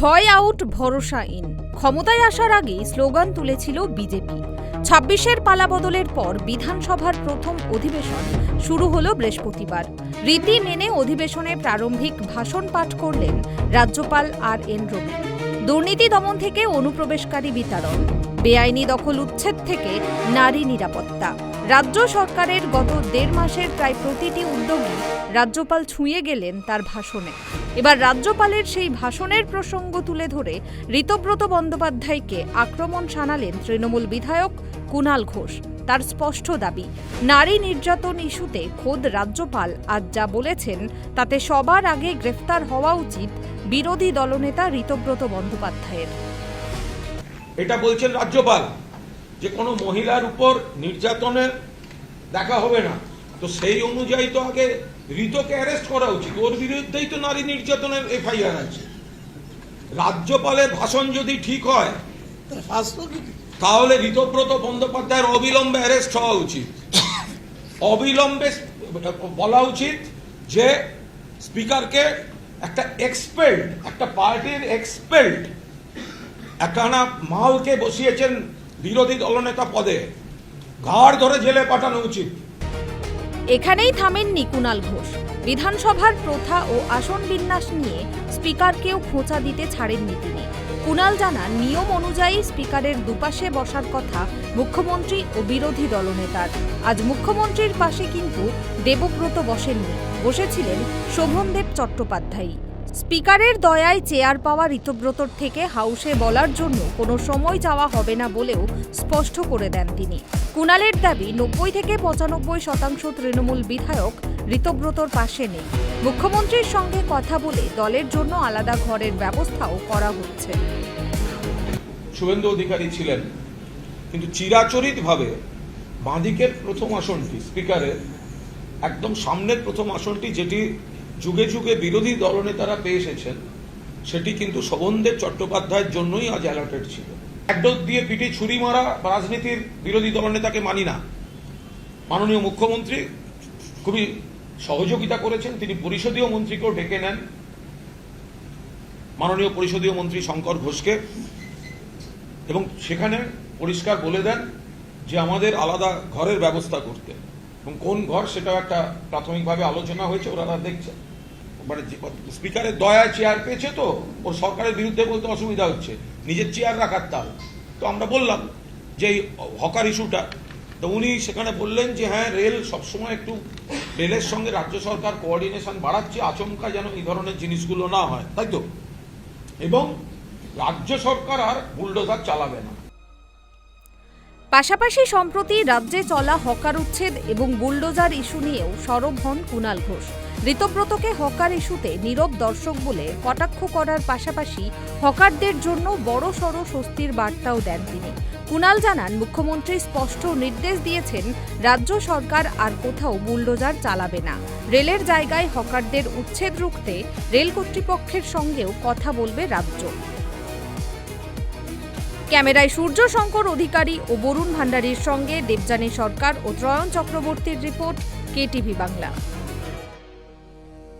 ভয় আউট ভরসা ইন। ক্ষমতায় আসার আগেই স্লোগান তুলেছিল বিজেপি। ২৬-এর পালাবদলের পর বিধানসভার প্রথম অধিবেশন শুরু হলো বৃহস্পতিবার। রীতি মেনে অধিবেশনে প্রারম্ভিক ভাষণ পাঠ করলেন রাজ্যপাল আর.এন. রবি। দুর্নীতি দমন থেকে অনুপ্রবেশকারী বিতাড়ন, বেআইনি দখল উচ্ছেদ থেকে নারী নিরাপত্তা, রাজ্য সরকারের গত ১.৫ মাসের প্রায় প্রতিটি উদ্যোগই রাজ্যপাল ছুঁয়ে গেলেন তার ভাষণে। এবার রাজ্যপালের সেই ভাষণের প্রসঙ্গ তুলে ধরে ঋতব্রত বন্দ্যোপাধ্যায়কে আক্রমণ শানালেন তৃণমূল বিধায়ক কুণাল ঘোষ। তার স্পষ্ট দাবি, নারী নির্যাতন ইস্যুতে খোদ রাজ্যপাল আজ যা বলেছেন তাতে সবার আগে গ্রেফতার হওয়া উচিত বিরোধী দলনেতা ঋতব্রত বন্দ্যোপাধ্যায়ের। এটা বলছেন রাজ্যপাল যে কোনো মহিলার উপর নির্যাতনের দেখা হবে না, তো সেই অনুযায়ী তো আগে ঋতকে অ্যারেস্ট করা উচিত। ওর বিরুদ্ধেই তো নারী নির্যাতনের এফআইআর আছে। রাজ্যপালের ভাষণ যদি ঠিক হয় তাহলে ঋতব্রত বন্দ্যোপাধ্যায়ের অবিলম্বে অ্যারেস্ট হওয়া উচিত। অবিলম্বে বলা উচিত যে স্পিকারকে একটা এক্সপেল্ড, একটা পার্টির এক্সপেল্ড একখানা মালকে বসিয়েছেন বিরোধী দলনেতা পদে, ঘাড় ধরে জেলে পাঠানো উচিত। এখানেই থামেননি কুণাল ঘোষ। বিধানসভার প্রথা ও আসন বিন্যাস নিয়ে স্পিকারকেও খোঁচা দিতে ছাড়েননি তিনি। কুণাল জানান, নিয়ম অনুযায়ী স্পিকারের দুপাশে বসার কথা মুখ্যমন্ত্রী ও বিরোধী দলনেতার। আজ মুখ্যমন্ত্রীর পাশে কিন্তু দেবব্রত বসেননি, বসেছিলেন শোভনদেব চট্টোপাধ্যায়। স্পিকারের দয়ায় চেয়ার পাওয়া ঋতব্রতর থেকে হাউসে বলার জন্য কোনো সময় চাওয়া হবে না বলেও স্পষ্ট করে দেন তিনি। কুণালের দাবি, ৯০ থেকে ৯৫% তৃণমূল বিধায়ক ঋতব্রতর পাশে নেই। মুখ্যমন্ত্রীর সঙ্গে কথা বলে দলের জন্য আলাদা ঘরের ব্যবস্থাও করা হচ্ছে। শুভেন্দু অধিকারী ছিলেন, কিন্তু চিরাচরিতভাবে বাঁদিকের প্রথম আসনটি, স্পিকারের একদম সামনের প্রথম আসনটি, যেটি যুগে যুগে বিরোধী দলনেতারা পেয়ে এসেছেন, সেটি কিন্তু শোভনদেব চট্টোপাধ্যায়ের জন্যই আজ অ্যালটেড ছিল। একডোজ দিয়ে পিঠে ছুরি মারা রাজনীতির বিরোধী দলনেতাকে মানি না। মাননীয় মুখ্যমন্ত্রী খুবই সহযোগিতা করেছেন, তিনি পরিষদীয় মন্ত্রীকেও ডেকে নেন, মাননীয় পরিষদীয় মন্ত্রী শঙ্কর ঘোষকে, এবং সেখানে পরিষ্কার বলে দেন যে আমাদের আলাদা ঘরের ব্যবস্থা করতে, এবং কোন ঘর সেটাও একটা প্রাথমিকভাবে আলোচনা হয়েছে, ওরা দেখছে। মানে স্পিকারের দয়ায় চেয়ার পেয়েছে, তো ওর সরকারের বিরুদ্ধে বলতে অসুবিধা হচ্ছে, নিজের চেয়ার রাখার তাল। তো আমরা বললাম যে এই হকার ইস্যুটা, তো উনি সেখানে বললেন যে হ্যাঁ, রেল সবসময় একটু, রেলের সঙ্গে রাজ্য সরকার কোঅর্ডিনেশন বাড়াচ্ছে, আচমকা যেন এই ধরনের জিনিসগুলো না হয়, তাই তো, এবং রাজ্য সরকার আর বুলডোজার চালাবে না। পাশাপাশি সম্প্রতি রাজ্যে চলা হকার উচ্ছেদ এবং বুলডোজার ইস্যু নিয়েও সরব হন কুণাল ঘোষ। ঋতব্রতকে হকার ইস্যুতে নীরব দর্শক বলে কটাক্ষ করার পাশাপাশি হকারদের জন্য বড়সড় স্বস্তির বার্তাও দেন তিনি। কুণাল জানান, মুখ্যমন্ত্রী স্পষ্ট নির্দেশ দিয়েছেন রাজ্য সরকার আর কোথাও বুলডোজার চালাবে না। রেলের জায়গায় হকারদের উচ্ছেদ রুখতে রেল কর্তৃপক্ষের সঙ্গেও কথা বলবে রাজ্য। ক্যামেরায় সূর্য শঙ্কর অধিকারী ও বরুণ ভান্ডারীর সঙ্গে দেবযানী সরকার ও ত্রয়ন চক্রবর্তীর রিপোর্ট, KTV বাংলা।